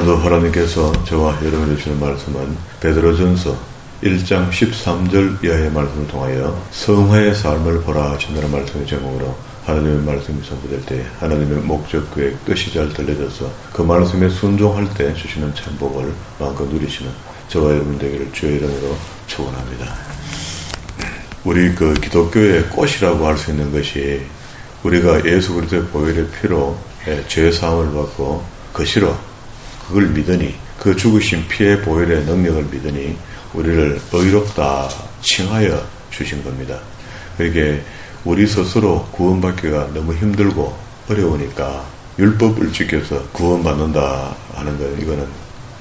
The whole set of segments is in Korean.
오늘도 하나님께서 저와 여러분에게 주시는 말씀은 베드로전서 1장 13절 이하의 말씀을 통하여 성화의 삶을 보라 하신다는 말씀의 제목으로 하나님의 말씀이 선포될 때 하나님의 목적, 계획, 뜻이 잘 들려져서 그 말씀에 순종할 때 주시는 천복을 마음껏 누리시는 저와 여러분 되기를 주의 이름으로 축원합니다. 우리 기독교의 꽃이라고 할 수 있는 것이 우리가 예수 그리스도의 보혈의 피로 죄 사함을 받고 거시로 그걸 믿으니 그 죽으신 피의 보혈의 능력을 믿으니 우리를 의롭다 칭하여 주신 겁니다. 그러게 우리 스스로 구원받기가 너무 힘들고 어려우니까 율법을 지켜서 구원받는다 하는 건 이거는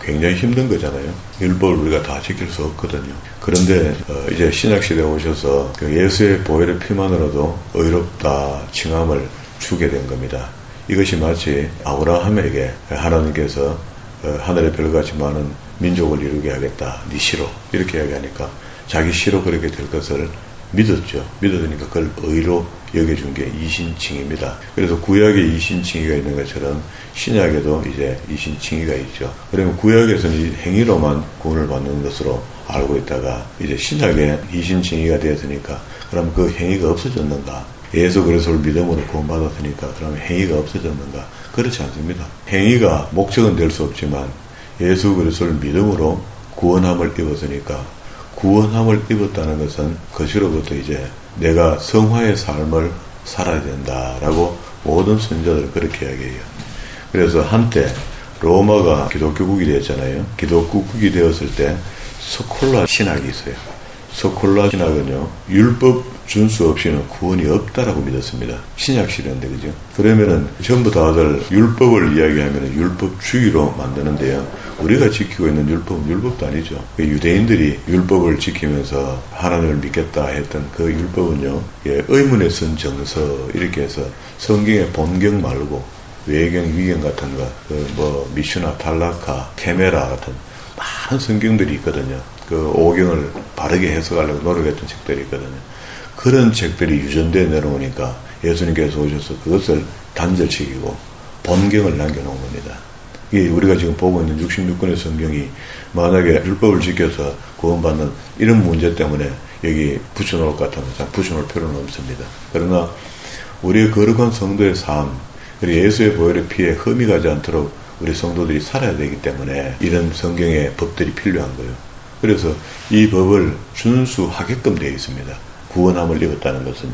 굉장히 힘든 거잖아요. 율법을 우리가 다 지킬 수 없거든요. 그런데 이제 신약시대에 오셔서 예수의 보혈의 피만으로도 의롭다 칭함을 주게 된 겁니다. 이것이 마치 아브라함에게 하나님께서 하늘의 별같이 많은 민족을 이루게 하겠다. 네 시로 이렇게 이야기하니까 자기 시로 그렇게 될 것을 믿었죠. 믿었으니까 그걸 의로 여겨준 게 이신칭입니다. 그래서 구약에 이신칭의가 있는 것처럼 신약에도 이제 이신칭의가 있죠. 그러면 구약에서는 이 행위로만 구원을 받는 것으로 알고 있다가 이제 신약에 이신칭의가 되었으니까 그럼 그 행위가 없어졌는가? 예수 그리스도를 믿음으로 구원받았으니까 그럼 행위가 없어졌는가? 그렇지 않습니다. 행위가 목적은 될 수 없지만 예수 그리스도를 믿음으로 구원함을 입었으니까 구원함을 입었다는 것은 그시로부터 이제 내가 성화의 삶을 살아야 된다라고 모든 선지자들 그렇게 이야기해요. 그래서 한때 로마가 기독교국이 되었잖아요. 기독교국이 되었을 때 스콜라 신학이 있어요. 스콜라 신학은요, 율법 준수 없이는 구원이 없다라고 믿었습니다. 신약시대인데, 그죠? 그러면은 전부 다들 율법을 이야기하면 율법주의로 만드는데요. 우리가 지키고 있는 율법은 율법도 아니죠. 유대인들이 율법을 지키면서 하나님을 믿겠다 했던 그 율법은요, 의문의 선 정서, 이렇게 해서 성경의 본경 말고 외경, 위경 같은 거, 미슈나, 탈라카, 케메라 같은 많은 성경들이 있거든요. 그 오경을 바르게 해석하려고 노력했던 책들이 있거든요. 그런 책들이 유전되어 내려오니까 예수님께서 오셔서 그것을 단절시키고 본경을 남겨놓은 겁니다. 이게 우리가 지금 보고 있는 66권의 성경이 만약에 율법을 지켜서 구원받는 이런 문제 때문에 여기 붙여놓을 것 같으면 붙여놓을 필요는 없습니다. 그러나 우리의 거룩한 성도의 삶, 그리고 예수의 보혈의 피에 흠이 가지 않도록 우리 성도들이 살아야 되기 때문에 이런 성경의 법들이 필요한 거예요. 그래서 이 법을 준수하게끔 되어 있습니다. 구원함을 입었다는 것은요.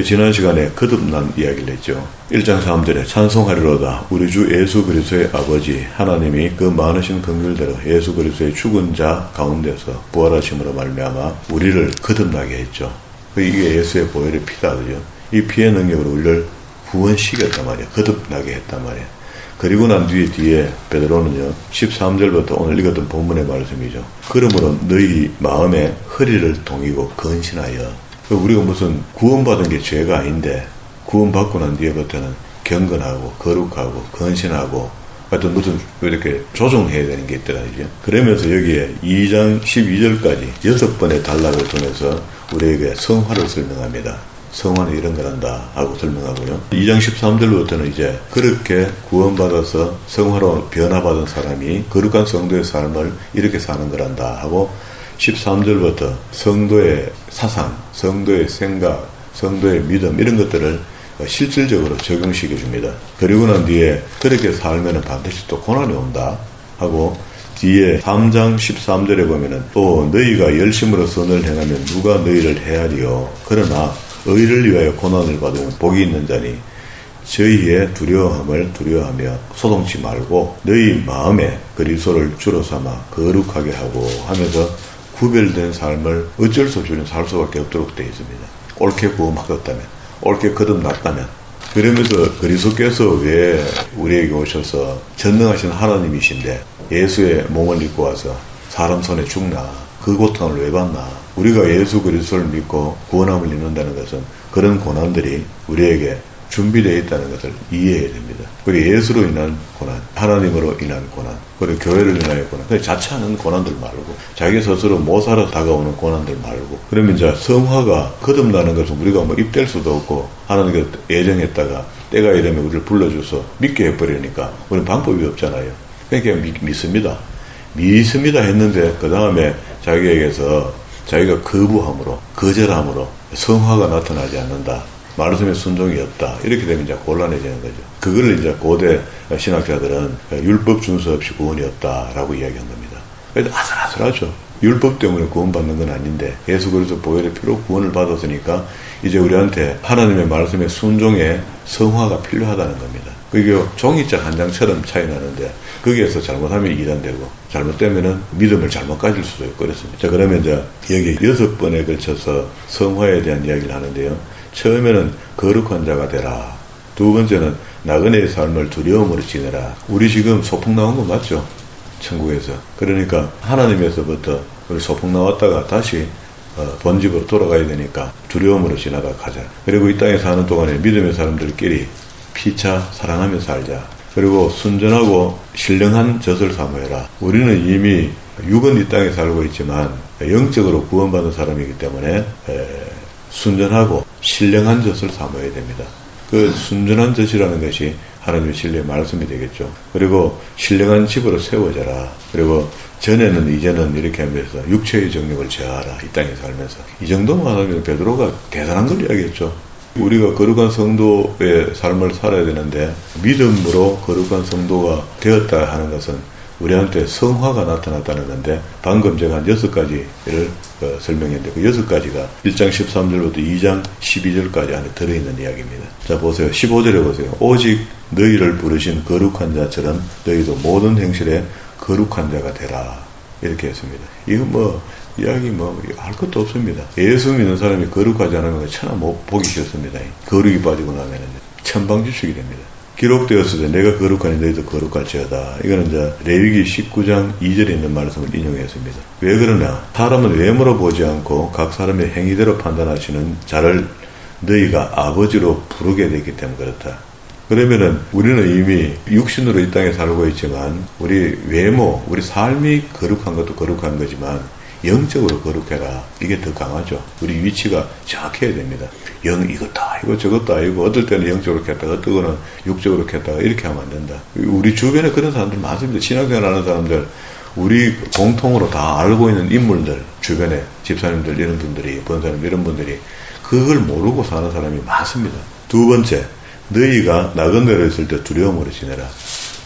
지난 시간에 거듭난 이야기를 했죠. 1장 3절에 찬송하리로다. 우리 주 예수 그리스도의 아버지 하나님이 그 많으신 긍휼대로 예수 그리스도의 죽은 자 가운데서 부활하심으로 말미암아 우리를 거듭나게 했죠. 이게 예수의 보혈의 피다, 그죠? 이 피의 능력으로 우리를 구원시켰단 말이에요. 거듭나게 했단 말이에요. 그리고 난 뒤에 베드로는요, 13절부터 오늘 읽었던 본문의 말씀이죠. 그러므로 너희 마음에 허리를 동이고 건신하여. 우리가 무슨 구원받은 게 죄가 아닌데 구원받고 난 뒤에부터는 경건하고 거룩하고 건신하고 하여튼 무슨 이렇게 조정해야 되는 게 있더라고요. 그러면서 여기에 2장 12절까지 6번의 단락을 통해서 우리에게 성화를 설명합니다. 성화는 이런 거란다 하고 설명하고요. 2장 13절부터는 이제 그렇게 구원받아서 성화로 변화받은 사람이 거룩한 성도의 삶을 이렇게 사는 거란다 하고 13절부터 성도의 사상, 성도의 생각, 성도의 믿음 이런 것들을 실질적으로 적용시켜 줍니다. 그리고 난 뒤에 그렇게 살면은 반드시 또 고난이 온다 하고 뒤에 3장 13절에 보면은 또 너희가 열심으로 선을 행하면 누가 너희를 헤아리요. 그러나 의를 위하여 고난을 받으면 복이 있는 자니 저희의 두려움을 두려워하며 소동치 말고 너희 마음에 그리스도를 주로 삼아 거룩하게 하고 하면서 구별된 삶을 어쩔 수 없이 살 수밖에 없도록 되어 있습니다. 옳게 구원받았다면, 옳게 거듭났다면. 그러면서 그리스도께서 왜 우리에게 오셔서 전능하신 하나님이신데 예수의 몸을 입고 와서 사람 손에 죽나? 그 고통을 왜 받나? 우리가 예수 그리스도를 믿고 구원함을 입는다는 것은 그런 고난들이 우리에게 준비되어 있다는 것을 이해해야 됩니다. 그리고 예수로 인한 고난, 하나님으로 인한 고난, 그리고 교회를 인하여 고난, 자처하는 고난들 말고, 자기 스스로 못 살아 다가오는 고난들 말고, 그러면 이제 성화가 거듭나는 것은 우리가 뭐 입댈 수도 없고, 하나님께서 예정했다가 때가 이르면 우리를 불러줘서 믿게 해버리니까 우리는 방법이 없잖아요. 그러니까 믿습니다. 믿습니다 했는데 그 다음에 자기에게서 자기가 거부함으로 거절함으로 성화가 나타나지 않는다. 말씀의 순종이 없다. 이렇게 되면 이제 곤란해지는 거죠. 그걸 이제 고대 신학자들은 율법 준수 없이 구원이 없다라고 이야기한 겁니다. 그래서 아슬아슬하죠. 율법 때문에 구원받는 건 아닌데 예수 그리스도 보혈의 피로 구원을 받았으니까 이제 우리한테 하나님의 말씀의 순종에 성화가 필요하다는 겁니다. 그게 종이짝 한 장처럼 차이 나는데 거기에서 잘못하면 이단되고 잘못되면은 믿음을 잘못 가질 수도 있고 그렇습니다. 자, 그러면 이제 여기 6번에 걸쳐서 성화에 대한 이야기를 하는데요. 처음에는 거룩한 자가 되라. 두 번째는 나그네의 삶을 두려움으로 지내라. 우리 지금 소풍 나온 거 맞죠? 천국에서. 그러니까 하나님에서부터 우리 소풍 나왔다가 다시 본집으로 돌아가야 되니까 두려움으로 지나가 가자. 그리고 이 땅에 사는 동안에 믿음의 사람들끼리 피차 사랑하며 살자. 그리고 순전하고 신령한 젖을 사모해라. 우리는 이미 육은 이 땅에 살고 있지만 영적으로 구원받은 사람이기 때문에 순전하고 신령한 젖을 사모해야 됩니다. 그 순전한 젖이라는 것이 하나님의 진리의 말씀이 되겠죠. 그리고 신령한 집으로 세워져라. 그리고 전에는 이제는 이렇게 하면서 육체의 정욕을 제하라. 이 땅에 살면서. 이 정도만 하면 베드로가 대단한 걸 이야기했죠. 우리가 거룩한 성도의 삶을 살아야 되는데 믿음으로 거룩한 성도가 되었다 하는 것은 우리한테 성화가 나타났다는 건데 방금 제가 한 6가지를 설명했는데 그 6가지가 1장 13절부터 2장 12절까지 안에 들어있는 이야기입니다. 자, 보세요. 15절에 보세요. 오직 너희를 부르신 거룩한 자처럼 너희도 모든 행실에 거룩한 자가 되라. 이렇게 했습니다. 이거 이야기 할 것도 없습니다. 예수 믿는 사람이 거룩하지 않으면 천하 못 보기 싫습니다. 거룩이 빠지고 나면은 천방지축이 됩니다. 기록되었을 때 내가 거룩하니 너희도 거룩할지어다. 이거는 이제 레위기 19장 2절에 있는 말씀을 인용했습니다. 왜 그러냐? 사람은 외모로 보지 않고 각 사람의 행위대로 판단하시는 자를 너희가 아버지로 부르게 되기 때문에 그렇다. 그러면은 우리는 이미 육신으로 이 땅에 살고 있지만 우리 외모, 우리 삶이 거룩한 것도 거룩한 거지만 영적으로 거룩해라. 이게 더 강하죠. 우리 위치가 정확해야 됩니다. 이것다, 이거 저것다, 이거 어떨 때는 영적으로 켰다가 어떨 때는 육적으로 켰다가 이렇게 하면 안 된다. 우리 주변에 그런 사람들 많습니다. 신앙생활 하는 사람들, 우리 공통으로 다 알고 있는 인물들, 주변에 집사님들 이런 분들이, 권사님 이런 분들이 그걸 모르고 사는 사람이 많습니다. 두 번째, 너희가 나그네로 있을 때 두려움으로 지내라.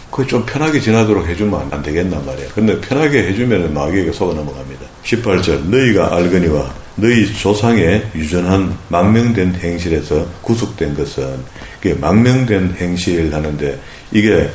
그거 좀 편하게 지나도록 해주면 안 되겠단 말이에요. 근데 편하게 해주면 마귀에게 속아 넘어갑니다. 18절 너희가 알거니와 너희 조상의 유전한 망명된 행실에서 구속된 것은 이게 망명된 행실 하는데 이게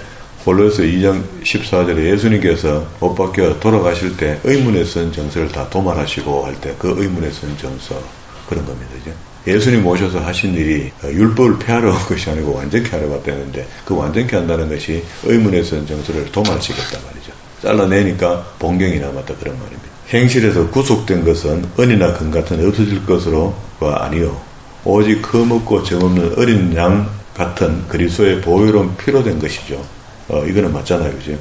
골로새 2장 14절에 예수님께서 못 박혀 돌아가실 때 의문에 쓴 정서를 다 도말하시고 할 때 그 의문에 쓴 정서 그런 겁니다. 이제. 예수님 오셔서 하신 일이 율법을 폐하러 온 것이 아니고 완전케 하러 왔다는데 그 완전케 한다는 것이 의문에 쓴 정서를 도말시켰단 말이죠. 잘라내니까 본경이 남았다 그런 말입니다. 행실에서 구속된 것은 은이나 금 같은 없어질 것으로가 아니요 오직 거먹고 정없는 어린 양 같은 그리스도의 보혈은 피로 된 것이죠. 이거는 맞잖아요. 그죠?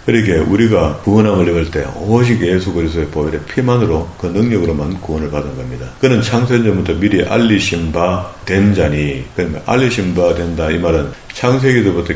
그러니까 우리가 구원함을 입을 때 오직 예수 그리스도의 보혈의 피만으로 그 능력으로만 구원을 받은 겁니다. 그는 창세전부터 미리 알리신 바 된 자니 그러면 알리신 바 된다 이 말은 창세기 때부터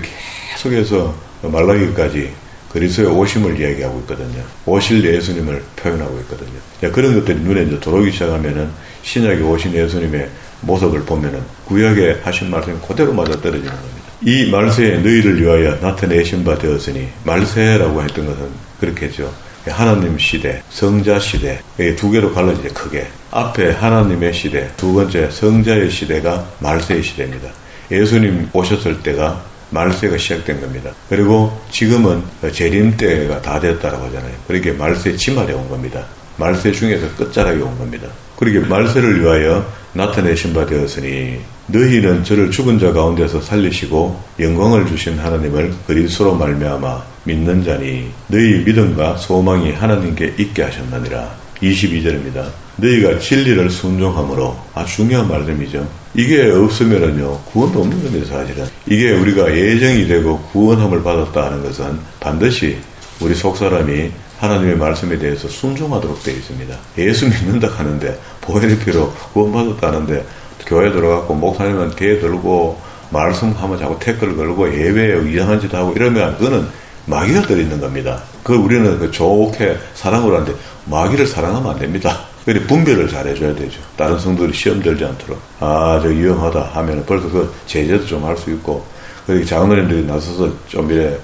계속해서 말라기까지 그리스도의 오심을 이야기하고 있거든요. 오실 예수님을 표현하고 있거든요. 그런 것들이 눈에 이제 들어오기 시작하면은 신약에 오신 예수님의 모습을 보면은 구약에 하신 말씀이 그대로 맞아 떨어지는 겁니다. 이 말세에 너희를 위하여 나타내신 바 되었으니 말세라고 했던 것은 그렇겠죠. 하나님 시대, 성자 시대 두 개로 갈라지죠. 크게 앞에 하나님의 시대, 두 번째 성자의 시대가 말세의 시대입니다. 예수님 오셨을 때가 말세가 시작된 겁니다. 그리고 지금은 재림 때가 다 됐다라고 하잖아요. 그렇게 말세 지말에 온 겁니다. 말세 중에서 끝자락에 온 겁니다. 그렇게 말세를 위하여 나타내신 바 되었으니 너희는 저를 죽은 자 가운데서 살리시고 영광을 주신 하나님을 그리스도로 말미암아 믿는 자니 너희 믿음과 소망이 하나님께 있게 하셨느니라. 22절입니다. 너희가 진리를 순종함으로 아주 중요한 말씀이죠. 이게 없으면은요 구원도 없는 겁니다. 사실은 이게 우리가 예정이 되고 구원함을 받았다 하는 것은 반드시 우리 속사람이 하나님의 말씀에 대해서 순종하도록 되어 있습니다. 예수 믿는다 하는데 보혈의 피로 구원받았다 하는데 교회 들어가고 목사님은 개 들고 말씀하면 자꾸 태클 걸고 예배에 이상한 짓 하고 이러면 그거는 마귀가 들어있는 겁니다. 그걸 우리는 좋게 사랑으로 하는데 마귀를 사랑하면 안 됩니다. 그래 분별을 잘 해줘야 되죠. 다른 성도들이 시험 들지 않도록. 아, 저 위험하다 하면 벌써 그 제재도 좀 할 수 있고, 그리고 장로님들이 나서서 좀 이래,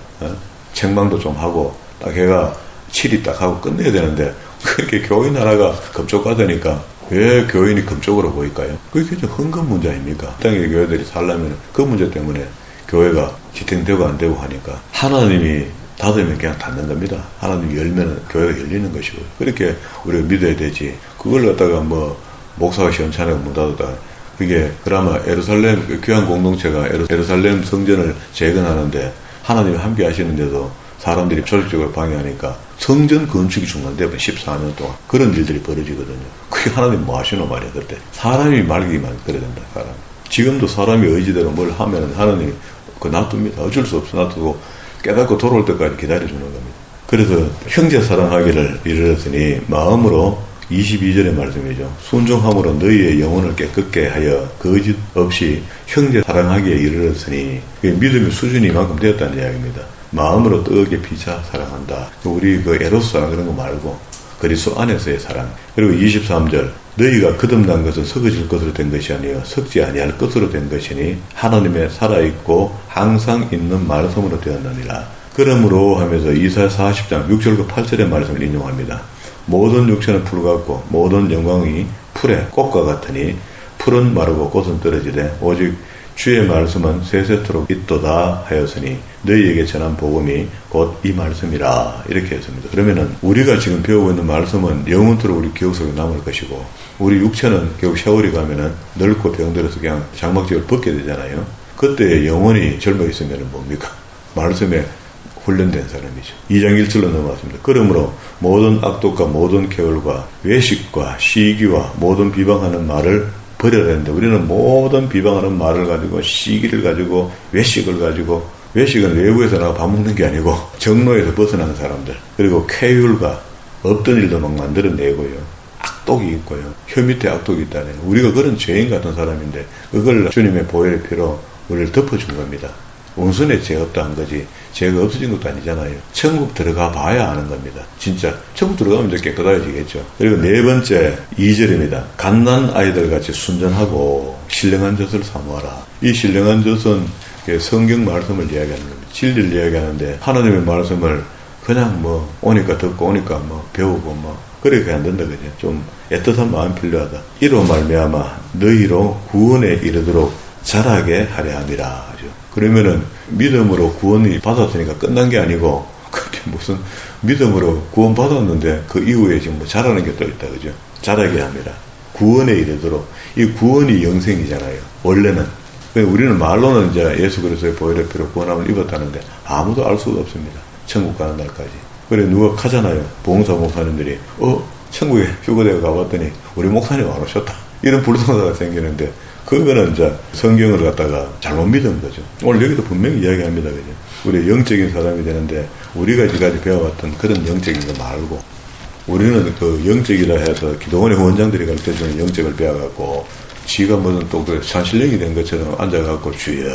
책망도 좀 하고, 딱 걔가 치리 딱 하고 끝내야 되는데, 그렇게 교인 하나가 급족하다니까, 왜 교인이 금쪽으로 보일까요? 그게 좀 흥금 문제 아닙니까? 땅의 교회들이 살려면 그 문제 때문에 교회가 지탱되고 안 되고 하니까, 하나님이 닫으면 그냥 닫는 겁니다. 하나님이 열면 교회가 열리는 것이고, 그렇게 우리가 믿어야 되지. 그걸 갖다가 목사가 시원찮게 못 닫았다. 그게 그나마 예루살렘 귀한 공동체가 예루살렘 성전을 재건하는데 하나님이 함께 하시는데도 사람들이 조직적으로 방해하니까 성전 건축이 중단되면 14년 동안 그런 일들이 벌어지거든요. 그게 하나님 뭐 하시노 말이야. 그때 사람이 말기만 그래야 된다. 사람. 지금도 사람이 의지대로 뭘 하면 하나님이 놔둡니다. 어쩔 수 없어. 놔두고 깨닫고 돌아올 때까지 기다려주는 겁니다. 그래서 형제 사랑하기를 이르렀으니 마음으로 22절의 말씀이죠. 순종함으로 너희의 영혼을 깨끗게 하여 거짓 없이 형제 사랑하기에 이르렀으니 믿음의 수준이 이만큼 되었다는 이야기입니다. 마음으로 뜨겁게 피차 사랑한다. 우리 에로스 사랑 그런 거 말고 그리스도 안에서의 사랑. 그리고 23절 너희가 거듭난 것은 썩어질 것으로 된 것이 아니요 썩지 아니할 것으로 된 것이니 하나님의 살아있고 항상 있는 말씀으로 되었느니라. 그러므로 하면서 이사야 40장 6절과 8절의 말씀을 인용합니다. 모든 육체는 풀 같고 모든 영광이 풀의 꽃과 같으니 풀은 마르고 꽃은 떨어지되 오직 주의 말씀은 세세토록 있도다 하였으니 너희에게 전한 복음이 곧 이 말씀이라. 이렇게 했습니다. 그러면은 우리가 지금 배우고 있는 말씀은 영원토록 우리 기억 속에 남을 것이고 우리 육체는 결국 세월이 가면은 늙고 병들어서 그냥 장막집을 벗게 되잖아요. 그때 영원히 젊어 있으면은 뭡니까? 말씀에 훈련된 사람이죠. 2장 1절로 넘어왔습니다. 그러므로 모든 악독과 모든 게을과 외식과 시기와 모든 비방하는 말을 버려야 되는데 우리는 모든 비방하는 말을 가지고 시기를 가지고 외식을 가지고 외식은 외부에서 나가 밥 먹는 게 아니고 정로에서 벗어나는 사람들 그리고 쾌율과 없던 일도 막 만들어내고요. 악독이 있고요. 혀 밑에 악독이 있다네. 우리가 그런 죄인 같은 사람인데 그걸 주님의 보혈의 피로 우리를 덮어준 겁니다. 온순에 죄 없다 한 거지 죄가 없어진 것도 아니잖아요. 천국 들어가 봐야 아는 겁니다. 진짜 천국 들어가면 이제 깨끗해지겠죠. 그리고 네 번째 2절입니다. 갓난 아이들 같이 순전하고 신령한 젖을 사모하라. 이 신령한 젖은 성경 말씀을 이야기하는 겁니다. 진리를 이야기하는데 하나님의 말씀을 그냥 오니까 듣고 오니까 배우고 그렇게 안 된다 그죠. 좀 애틋한 마음이 필요하다. 이로 말미암아 너희로 구원에 이르도록 자라게 하려 함이라. 그러면은 믿음으로 구원이 받았으니까 끝난 게 아니고 그게 무슨 믿음으로 구원 받았는데 그 이후에 지금 자라는 게 또 있다 그죠. 자라게 합니다. 구원에 이르도록 이 구원이 영생이잖아요. 원래는 우리는 말로는 이제 예수 그리스도의 보혈의 피로 구원함을 입었다는데 아무도 알 수가 없습니다. 천국 가는 날까지. 그래 누가 가잖아요. 봉사 목사님들이 천국에 휴거되어 가봤더니 우리 목사님 안 오셨다. 이런 불성사가 생기는데 그거는 이제 성경을 갖다가 잘못 믿은 거죠. 오늘 여기도 분명히 이야기합니다. 그죠? 우리 영적인 사람이 되는데 우리가 지금까지 배워왔던 그런 영적인 거 말고 우리는 그 영적이라 해서 기도원의 원장들이 가르쳐주는 영적을 배워갖고 지가 무슨 또 그 산신령이 된 것처럼 앉아갖고 주역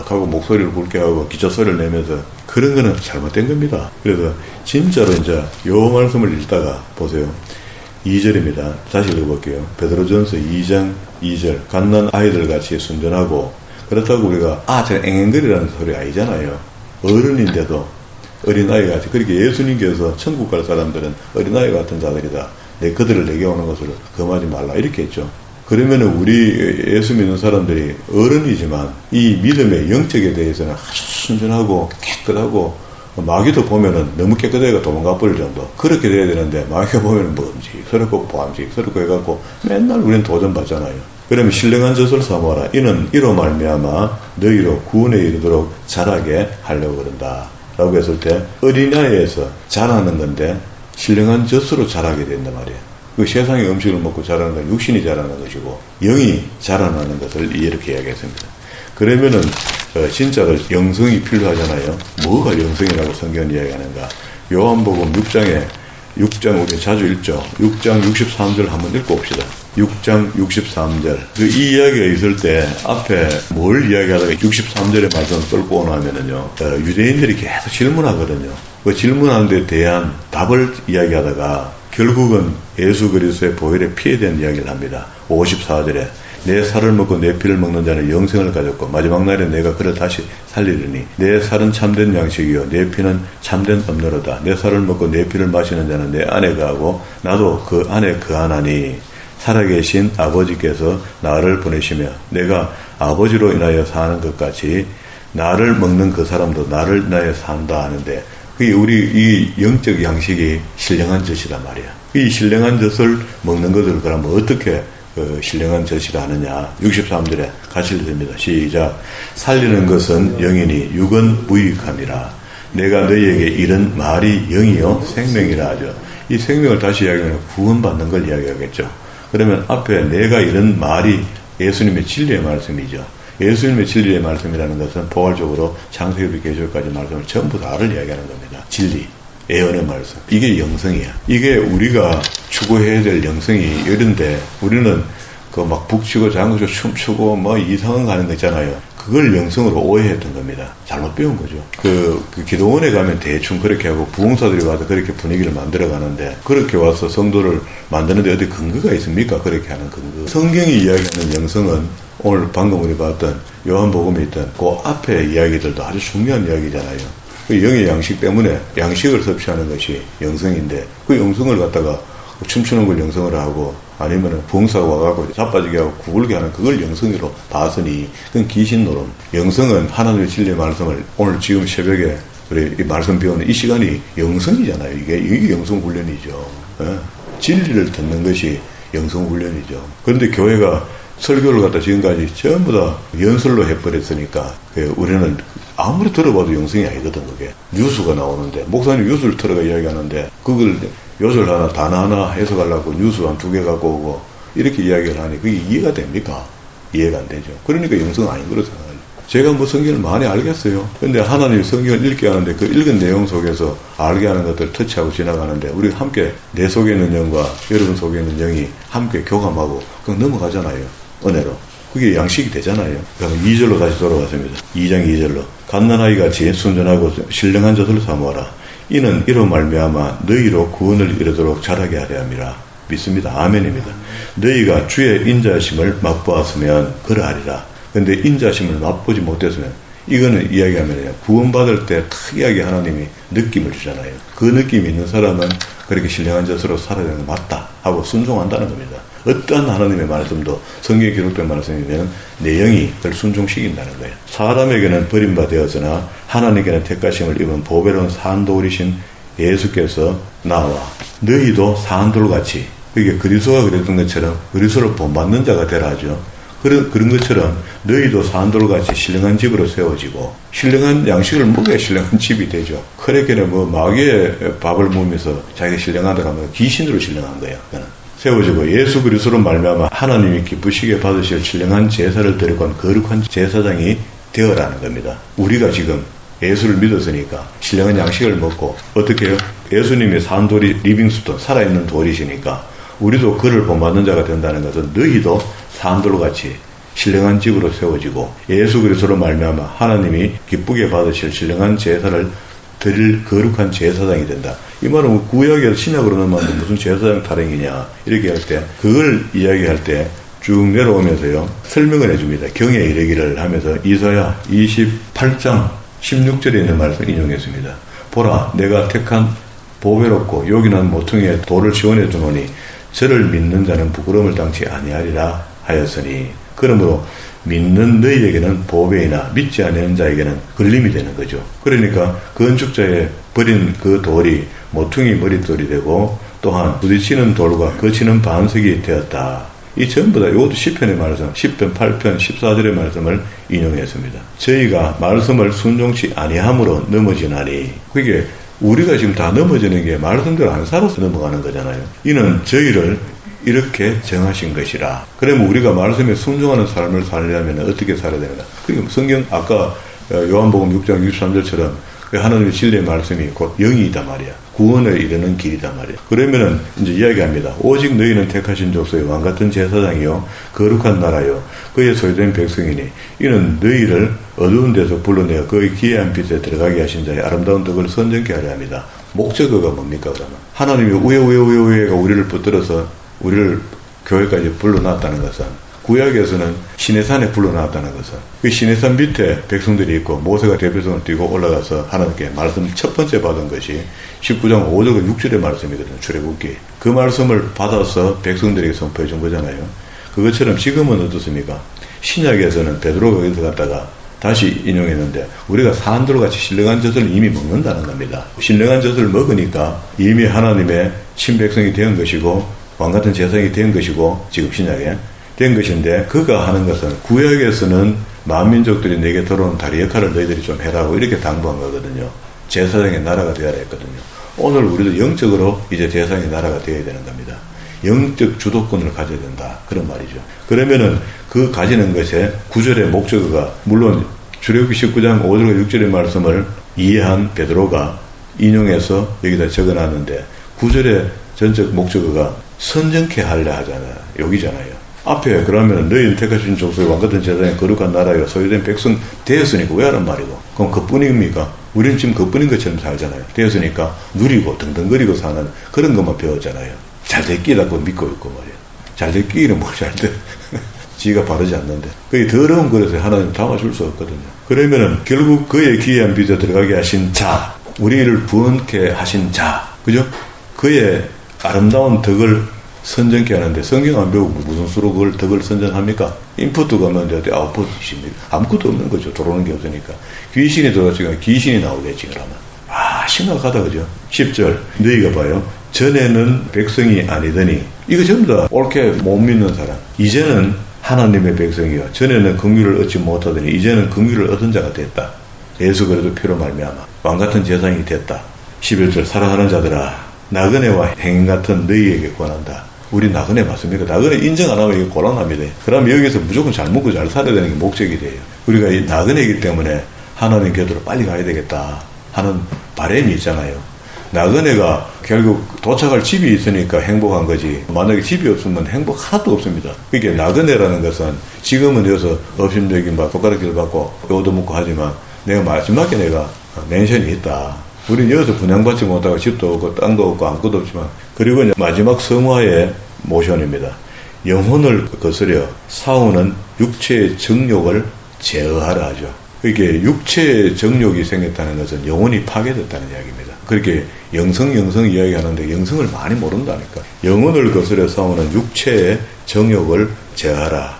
하고 목소리를 굵게 하고 기저소리를 내면서 그런 거는 잘못된 겁니다. 그래서 진짜로 이제 요 말씀을 읽다가 보세요. 2절입니다. 다시 읽어볼게요. 베드로전서 2장 2절 갓난 아이들 같이 순전하고 그렇다고 우리가 저 앵앵거리라는 소리 아니잖아요. 어른인데도 어린아이 같이 그렇게 예수님께서 천국 갈 사람들은 어린아이 같은 자들이다. 그들을 내게 오는 것을 금하지 말라 이렇게 했죠. 그러면은 우리 예수 믿는 사람들이 어른이지만 이 믿음의 영적에 대해서는 아주 순전하고 깨끗하고 마귀도 보면은 너무 깨끗해가 도망가 버릴 정도. 그렇게 돼야 되는데, 마귀가 보면은 먹음직스럽고 보암직스럽고 해갖고 맨날 우리는 도전받잖아요. 그러면 신령한 젖을 사모하라. 이는 이로 말미암아 너희로 구원에 이르도록 자라게 하려고 그런다. 라고 했을 때, 어린아이에서 자라는 건데, 신령한 젖으로 자라게 된단 말이에요. 그 세상의 음식을 먹고 자라는 건 육신이 자라는 것이고, 영이 자라나는 것을 이렇게 이야기했습니다. 그러면은 진짜로 영성이 필요하잖아요. 뭐가 영성이라고 성경은 이야기하는가? 요한복음 6장 우리 자주 읽죠. 6장 63절 한번 읽고 봅시다. 6장 63절. 이 이야기가 있을 때 앞에 뭘 이야기하다가 63절의 말씀을 끌고 오나면은요, 유대인들이 계속 질문하거든요. 그 질문하는 데 대한 답을 이야기하다가 결국은 예수 그리스도의 보혈의 피에 대한 이야기를 합니다. 54절에 내 살을 먹고 내 피를 먹는 자는 영생을 가졌고 마지막 날에 내가 그를 다시 살리리니 내 살은 참된 양식이요 내 피는 참된 음료로다. 내 살을 먹고 내 피를 마시는 자는 내 안에 거하고 나도 그 안에 거하나니 살아계신 아버지께서 나를 보내시며 내가 아버지로 인하여 사는 것 같이 나를 먹는 그 사람도 나를 인하여 산다 하는데, 우리 이 영적 양식이 신령한 젖이란 말이야. 이 신령한 젖을 먹는 것을 그러면 어떻게 신령한 젖이라 하느냐. 63절에 같이 읽습니다. 시작. 살리는 것은 영이니 육은 무익함이라. 내가 너희에게 이른 말이 영이요 생명이라 하죠. 이 생명을 다시 이야기하면 구원받는 걸 이야기하겠죠. 그러면 앞에 내가 이른 말이 예수님의 진리의 말씀이죠. 예수님의 진리의 말씀이라는 것은 포괄적으로 창세기부터 계시록까지 말씀을 전부 다를 이야기하는 겁니다. 진리, 예언의 말씀. 이게 영성이야. 이게 우리가 추구해야 될 영성이 이런데 우리는 그 막 북치고 장구치고 춤추고 뭐 이상한 거 하는 거 있잖아요. 그걸 영성으로 오해했던 겁니다. 잘못 배운 거죠. 그 기도원에 가면 대충 그렇게 하고 부흥사들이 와서 그렇게 분위기를 만들어 가는데, 그렇게 와서 성도를 만드는데 어디 근거가 있습니까? 그렇게 하는 근거. 성경이 이야기하는 영성은 오늘 방금 우리 봤던 요한복음에 있던 그 앞에 이야기들도 아주 중요한 이야기잖아요. 그 영의 양식 때문에 양식을 섭취하는 것이 영성인데, 그 영성을 갖다가 춤추는 걸 영성으로 하고 아니면은 부흥사가 와가지고 자빠지게 하고 구불게 하는 그걸 영성으로 봤으니 그건 귀신 노름. 영성은 하나님의 진리의 말씀을 오늘 지금 새벽에 우리 이 말씀 배우는 이 시간이 영성이잖아요. 이게 영성 훈련이죠. 진리를 듣는 것이 영성 훈련이죠. 그런데 교회가 설교를 갖다 지금까지 전부 다 연설로 해버렸으니까 우리는 아무리 들어봐도 영성이 아니거든. 그게 뉴스가 나오는데 목사님 뉴스를 틀어가 이야기하는데 그걸 요절 하나 단어 하나 해석하려고 뉴스 한 2개 갖고 오고 이렇게 이야기를 하니 그게 이해가 됩니까? 이해가 안 되죠. 그러니까 영성은 아닌 거로 생각해요. 제가 뭐 성경을 많이 알겠어요. 근데 하나님이 성경을 읽게 하는데 그 읽은 내용 속에서 알게 하는 것들을 터치하고 지나가는데 우리 함께 내 속에 있는 영과 여러분 속에 있는 영이 함께 교감하고 그냥 넘어가잖아요. 은혜로. 그게 양식이 되잖아요. 그럼 2절로 다시 돌아왔습니다. 2장 2절로. 갓난아이 같이 순전하고 신령한 젖을 사모하라. 이는 이로 말미암아 너희로 구원을 이루도록 자라게 하려 함이라. 믿습니다. 아멘입니다. 너희가 주의 인자하심을 맛보았으면 그러하리라. 근데 인자하심을 맛보지 못했으면 이거는 이야기하면 구원받을 때 특이하게 하나님이 느낌을 주잖아요. 그 느낌이 있는 사람은 그렇게 신령한 젖으로 살아야 되는 거 맞다 하고 순종한다는 겁니다. 어떠한 하나님의 말씀도 성경에 기록된 말씀이면 내 영이 그걸 순종시킨다는 거예요. 사람에게는 버림받았으나 하나님께는 택하심을 입은 보배로운 산돌이신 예수께서 나와 너희도 산돌같이, 그게 그리스도가 그랬던 것처럼 그리스도를 본받는 자가 되라 하죠. 그런 것처럼 너희도 산돌같이 신령한 집으로 세워지고, 신령한 양식을 먹어야 신령한 집이 되죠. 크레케는 뭐 마귀의 밥을 먹으면서 자기가 신령하다고 하면 귀신으로 신령한 거예요. 그는. 세워지고 예수 그리스도로 말미암아 하나님이 기쁘시게 받으실 신령한 제사를 드리고 한 거룩한 제사장이 되어라는 겁니다. 우리가 지금 예수를 믿었으니까 신령한 양식을 먹고, 어떻게 해요? 예수님이 산돌이 리빙스톤 살아있는 돌이시니까 우리도 그를 본받는 자가 된다는 것은 너희도 산돌같이 신령한 집으로 세워지고 예수 그리스도로 말미암아 하나님이 기쁘게 받으실 신령한 제사를 드릴 거룩한 제사장이 된다. 이 말은 구약에서 신약으로 넘어가는데 무슨 제사장 타령이냐 이렇게 할 때, 그걸 이야기할 때 쭉 내려오면서요 설명을 해줍니다. 경에 이르기를 하면서 이사야 28장 16절에 있는 말씀을 인용했습니다. 보라, 내가 택한 보배롭고 요긴한 모퉁이에 돌을 지원해 주노니 저를 믿는 자는 부끄러움을 당치 아니하리라 하였으니, 그러므로 믿는 너희에게는 보배이나 믿지 않는 자에게는 걸림이 되는 거죠. 그러니까 건축자의 버린 그 돌이 모퉁이 머릿돌이 되고 또한 부딪히는 돌과 거치는 반석이 되었다. 이 전부 다 이것도 시편의 말씀, 10편, 8편, 14절의 말씀을 인용했습니다. 저희가 말씀을 순종치 아니함으로 넘어지나니, 그게 우리가 지금 다 넘어지는 게 말씀대로 안 살아서 넘어가는 거잖아요. 이는 저희를 이렇게 정하신 것이라. 그러면 우리가 말씀에 순종하는 삶을 살려면 어떻게 살아야 되는가? 그러니까 성경 아까 요한복음 6장 63절처럼 하나님의 진리의 말씀이 곧 영이다 말이야. 구원에 이르는 길이단 말이에요. 그러면은 이제 이야기합니다. 오직 너희는 택하신 족속의 왕같은 제사장이요 거룩한 나라요 그의 소유된 백성이니 이는 너희를 어두운 데서 불러내어 그의 기이한 빛에 들어가게 하신 자의 아름다운 덕을 선전케 하려 합니다. 목적어가 뭡니까 그러면? 하나님이 우에가 우리를 붙들어서 우리를 교회까지 불러놨다는 것은, 구약에서는 시내산에 불러놨다는 것은 그 시내산 밑에 백성들이 있고 모세가 대표성을 띄고 올라가서 하나님께 말씀 첫 번째 받은 것이 19장 5절과 6절의 말씀이거든요. 출애굽기. 그 말씀을 받아서 백성들에게 선포해 준 거잖아요. 그것처럼 지금은 어떻습니까? 신약에서는 베드로가 여기서 갔다가 다시 인용했는데 우리가 사람들같이 신령한 젖을 이미 먹는다는 겁니다. 신령한 젖을 먹으니까 이미 하나님의 친백성이 된 것이고 왕같은 제사장이 된 것이고 지금 신약에 된 것인데, 그가 하는 것은 구약에서는 만민족들이 내게 들어오는 다리 역할을 너희들이 좀 해라고 이렇게 당부한 거거든요. 제사장의 나라가 되어야 했거든요. 오늘 우리도 영적으로 이제 제사장의 나라가 되어야 되는 겁니다. 영적 주도권을 가져야 된다, 그런 말이죠. 그러면은 그 가지는 것의 구절의 목적어가, 물론 출애굽기 19장 5절과 6절의 말씀을 이해한 베드로가 인용해서 여기다 적어놨는데, 구절의 전적 목적어가 선정케 하려 하잖아요. 여기잖아요. 앞에 그러면 너희는 택하신 족속의 왕같은 제사장의 거룩한 나라여 소유된 백성 되었으니까 왜 하란 말이고, 그럼 그뿐입니까? 우리는 지금 그뿐인 것처럼 살잖아요. 되었으니까 누리고 등등거리고 사는 그런 것만 배웠잖아요. 잘됐기라고 믿고 있고 말이에요. 잘됐기는 뭐 잘돼. 지가 바르지 않는데. 그게 더러운 그릇에 하나님 담아줄 수 없거든요. 그러면은 결국 그의 기이한 빛에 들어가게 하신 자, 우리를 부원케 하신 자, 그죠? 그의 아름다운 덕을 선전케 하는데, 성경 안 배우고 무슨 수로 그걸 덕을 선전합니까? 인풋도 없는데 아웃풋입니다. 아무것도 없는 거죠. 들어오는 게 없으니까. 귀신이 들어왔으니까 귀신이 나오겠지, 그러면. 심각하다, 그죠? 10절. 너희가 봐요. 전에는 백성이 아니더니, 이거 전부 다 옳게 못 믿는 사람. 이제는 하나님의 백성이요. 전에는 긍휼을 얻지 못하더니 이제는 긍휼을 얻은 자가 됐다. 예수 그리스도 피로 말미암아 왕같은 제사장이 됐다. 11절. 사랑하는 자들아, 나그네와 행인 같은 너희에게 권한다. 우리 나그네 맞습니까? 나그네 인정 안 하면 이게 곤란합니다. 그러면 여기서 무조건 잘 먹고 잘 살아야 되는 게 목적이 돼요. 우리가 이 나그네이기 때문에 하나님 궤도로 빨리 가야 되겠다 하는 바람이 있잖아요. 나그네가 결국 도착할 집이 있으니까 행복한 거지, 만약에 집이 없으면 행복 하나도 없습니다. 그러니까 나그네라는 것은 지금은 여기서 업심여긴 막 손가락질 받고 얻어먹고 하지만 내가 마지막에 내가 멘션이 있다. 우리는 여기서 분양받지 못하고 집도 없고 땅도 없고 아무것도 없지만, 그리고 이제 마지막 성화의 모션입니다. 영혼을 거스려 싸우는 육체의 정욕을 제어하라 하죠. 이게 육체의 정욕이 생겼다는 것은 영혼이 파괴됐다는 이야기입니다. 그렇게 영성 이야기하는데 영성을 많이 모른다니까. 영혼을 거스려 싸우는 육체의 정욕을 제어하라.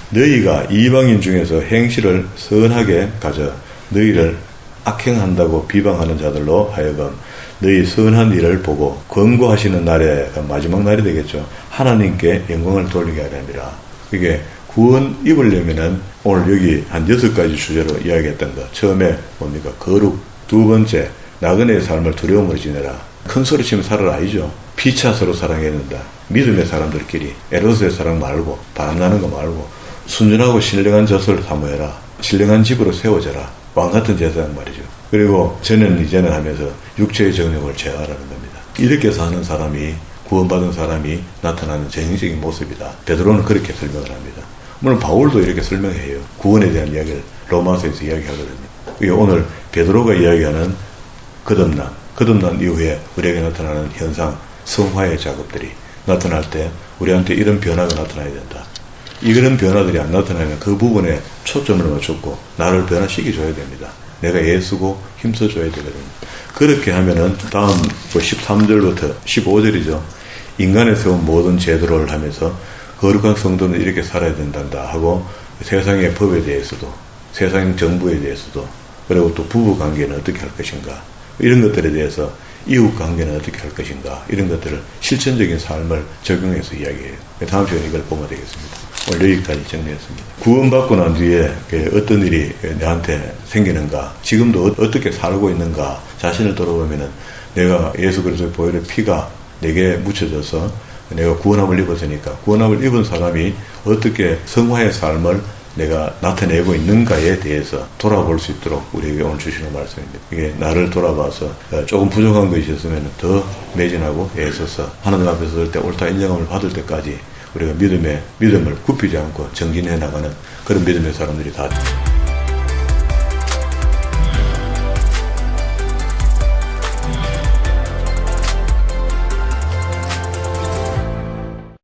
너희가 이방인 중에서 행실을 선하게 가져 너희를 악행한다고 비방하는 자들로 하여금 너희 선한 일을 보고 권고하시는 날에, 마지막 날이 되겠죠, 하나님께 영광을 돌리게 하려 함이라. 이게 구원 입으려면은 오늘 여기 한 6가지 주제로 이야기했던 거, 처음에 뭡니까? 거룩. 두 번째, 나그네의 삶을 두려움으로 지내라. 큰 소리 치면 살아라 아니죠. 피차 서로 사랑해야 된다. 믿음의 사람들끼리 에로스의 사랑 말고, 바람나는 거 말고, 순전하고 신령한 젖을 사모해라. 신령한 집으로 세워져라. 왕같은 제사장 말이죠. 그리고 전에는 이제는 하면서 육체의 정욕을 제어하라는 겁니다. 이렇게 사는 사람이, 구원받은 사람이 나타나는 전형적인 모습이다. 베드로는 그렇게 설명을 합니다. 물론 바울도 이렇게 설명해요. 구원에 대한 이야기를 로마서에서 이야기하거든요. 오늘 베드로가 이야기하는 거듭난 이후에 우리에게 나타나는 현상, 성화의 작업들이 나타날 때 우리한테 이런 변화가 나타나야 된다. 이런 변화들이 안 나타나면 그 부분에 초점을 맞췄고 나를 변화시켜줘야 됩니다. 내가 애쓰고 힘써줘야 되거든요. 그렇게 하면은 다음 13절부터 15절이죠. 인간에 세운 모든 제도를 하면서 거룩한 성도는 이렇게 살아야 된단다 하고, 세상의 법에 대해서도, 세상 정부에 대해서도, 그리고 또 부부 관계는 어떻게 할 것인가, 이런 것들에 대해서 이웃 관계는 어떻게 할 것인가, 이런 것들을 실천적인 삶을 적용해서 이야기해요. 다음 시간에 이걸 보면 되겠습니다. 오늘 여기까지 정리했습니다. 구원받고 난 뒤에 어떤 일이 내한테 생기는가, 지금도 어떻게 살고 있는가, 자신을 돌아보면은 내가 예수 그리스도의 보혈의 피가 내게 묻혀져서 내가 구원함을 입었으니까 구원함을 입은 사람이 어떻게 성화의 삶을 내가 나타내고 있는가에 대해서 돌아볼 수 있도록 우리에게 오늘 주시는 말씀입니다. 이게 나를 돌아봐서 조금 부족한 것이 있으면 더 매진하고 애써서 하나님 앞에 설 때 옳다 인정함을 받을 때까지 우리가 믿음을 굽히지 않고 정진해 나가는 그런 믿음의 사람들이 다